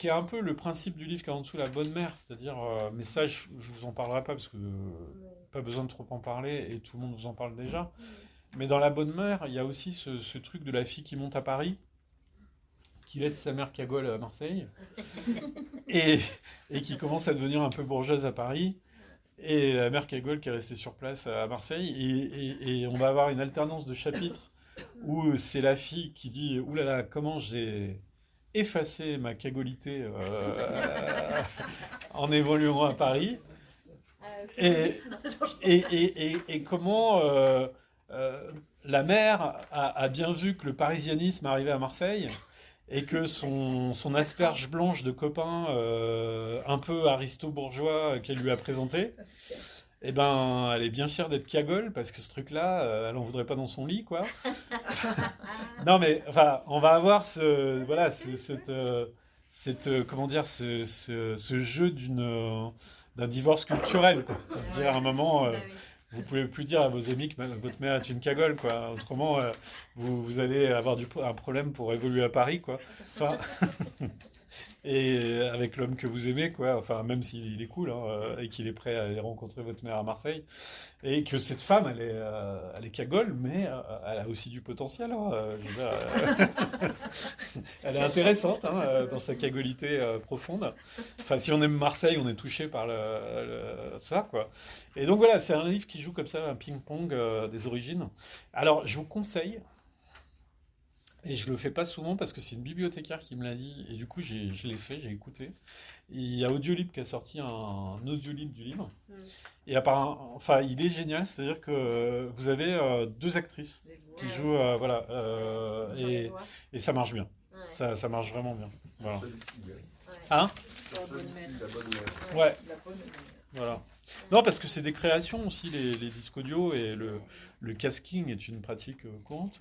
qui est un peu le principe du livre qui est en dessous, La Bonne Mère, c'est-à-dire, mais ça, je vous en parlerai pas parce que pas besoin de trop en parler et tout le monde vous en parle déjà. Mais dans La Bonne Mère, il y a aussi ce truc de la fille qui monte à Paris, qui laisse sa mère cagole à Marseille et, et qui commence à devenir un peu bourgeoise à Paris. Et la mère cagole qui est restée sur place à Marseille. Et on va avoir une alternance de chapitres où c'est la fille qui dit Ouh là là, comment j'ai effacé ma cagolité en évoluant à Paris. Et, et comment euh, la mère a bien vu que le parisianisme arrivait à Marseille et que son asperge blanche de copain un peu aristo-bourgeois qu'elle lui a présenté, eh ben, elle est bien fière d'être cagole parce que ce truc-là, elle en voudrait pas dans son lit, quoi. Non, mais enfin, on va avoir voilà, comment dire, ce jeu d'un divorce culturel, quoi. C'est-à-dire à un moment, vous pouvez plus dire à vos amis que votre mère est une cagole, quoi. Autrement, vous allez avoir un problème pour évoluer à Paris, quoi. Enfin, et avec l'homme que vous aimez, quoi. Enfin, même s'il est cool, hein, et qu'il est prêt à aller rencontrer votre mère à Marseille. Et que cette femme, elle est cagole, mais elle a aussi du potentiel, hein, je veux dire, elle est intéressante, hein, dans sa cagolité profonde. Enfin, si on aime Marseille, on est touché par ça, quoi. Et donc voilà, c'est un livre qui joue comme ça, un ping-pong des origines. Alors, je vous conseille, et je le fais pas souvent parce que c'est une bibliothécaire qui me l'a dit, et du coup, je l'ai fait, j'ai écouté. Il y a Audiolib qui a sorti un audiolib du livre. Et apparemment, enfin, il est génial, c'est-à-dire que vous avez deux actrices qui jouent, voilà, et ça marche bien. Ça marche vraiment bien. Voilà. Hein? La bonne mère. Ouais, voilà. Non, parce que c'est des créations aussi, les disques audio, et le casting est une pratique courante.